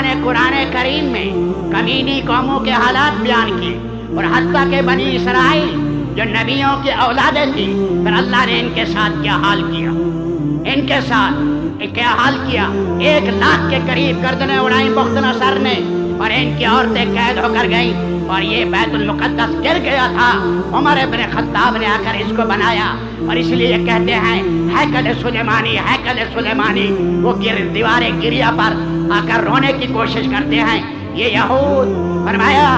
अल्लाह ने कुरान करीम में कमीनी कौमों के हालात बयान किए और हत्ता के बनी इसराइल जो नबियों की औलादें थी, फिर अल्लाह ने इनके साथ क्या हाल किया। इनके साथ क्या हाल किया, 1 लाख के करीब गर्दनें उड़ाई बुख्तनसर ने और इनकी औरतें कैद होकर गईं और ये बैतुल मुक़द्दस गिर गया था। उमर इब्न खत्ताब ने आकर इसको बनाया और इसलिए कहते हैं हैकल सुलेमानी, हैकल सुलेमानी। वो दीवारें गिरिया पर आकर रोने की कोशिश करते हैं। ये यहूद फरमाया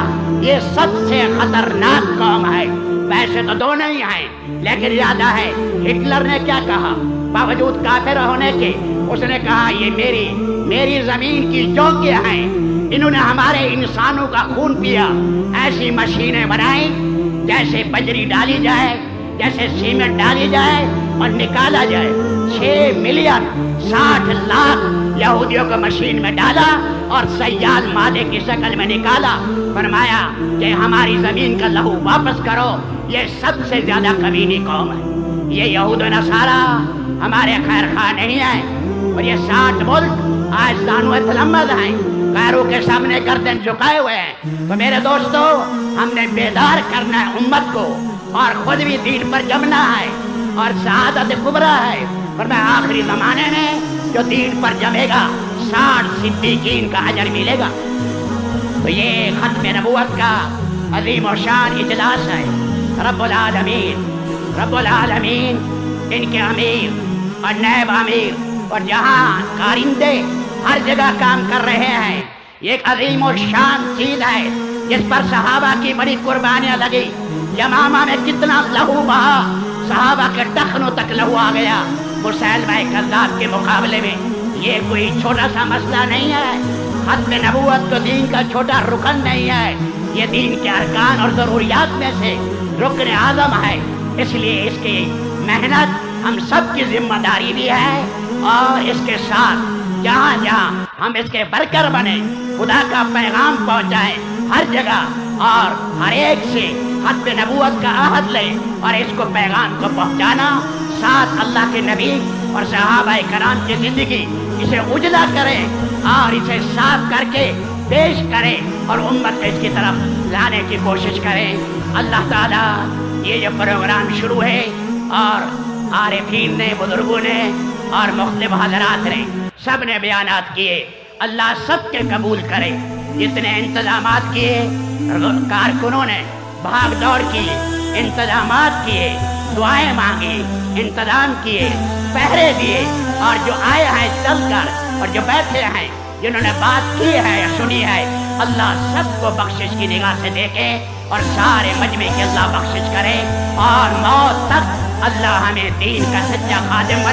ये सबसे खतरनाक कौम है। वैसे तो दोनों ही हैं, लेकिन ज्यादा है। हिटलर ने क्या कहा, बावजूद काफिर होने के उसने कहा ये मेरी जमीन की चौकियां हैं। इन्होंने हमारे इंसानों का खून पिया। ऐसी मशीनें बनाई जैसे बजरी डाली जाए, जैसे सीमेंट डाली जाए और निकाला जाए। 6 मिलियन 60 लाख यहूदियों को मशीन में डाला और सयाल मादे की शक्ल में निकाला। फरमाया कि हमारी जमीन का लहू वापस करो। ये सबसे ज्यादा कमीनी कौम है। ये यहूद नसारा हमारे खैर खा नहीं है और ये 60 मुल्क आज दानो तलम्मद हैं, कैरों के सामने गर्दन झुकाए हुए हैं। तो मेरे दोस्तों, हमने बेदार करना है उम्मत को और खुद भी दीन पर जमना है और शहादत कुबरा है। और मैं आखिरी जमाने में जो दीन पर जमेगा 60 सिद्दीकीन का अजर मिलेगा। तो ये खत्म नबूवत का अजीम और शान इजलास है। रब्बुल आलमीन इनके अमीर और नैब अमीर और जहां कारिंदे हर जगह काम कर रहे हैं। ये एक अजीम और शान चीज है जिस पर सहाबा की बड़ी कुर्बानियां लगी। यमामा में कितना लहू बहा, सहाबा के टखनों तक लहू आ गया। मुसैलमा कज़्ज़ाब के मुकाबले में ये कोई छोटा सा मसला नहीं है। खत्म नबूवत तो दीन का छोटा रुकन नहीं है, ये दीन के अरकान और ज़रूरियात में से रुकन आज़म है। इसलिए इसकी मेहनत हम सब की जिम्मेदारी भी है और इसके साथ जहाँ जहाँ हम इसके बरकर बने, खुदा का पैगाम पहुँचाए हर जगह और हर एक से खत्म नबूवत का आहद ले और इसको पैगाम को पहुँचाना, साथ अल्लाह के नबी और सहाबाए कराम की जिंदगी इसे उजला करें और इसे साफ करके पेश करें और उम्मत को इसकी तरफ लाने की कोशिश करें। अल्लाह ताला ये जो प्रोग्राम शुरू है और आरिफीन ने, बुजुर्गों ने और मुख्तलिफ हज़रात ने सब ने बयानात किए, अल्लाह सबके कबूल करे। जितने इंतजामात किए कारकुनों ने, भाग दौड़ की, इंतजामात किए, दुआएं मांगी, इंतजाम किए, पहरे दिए और जो आए हैं चलकर और जो बैठे हैं जिन्होंने बात की है या सुनी है, अल्लाह सबको बख्शिश की निगाह से देखे और सारे मजमे की अल्लाह बख्शिश करे और मौत तक अल्लाह हमें दीन का सच्चा खादिम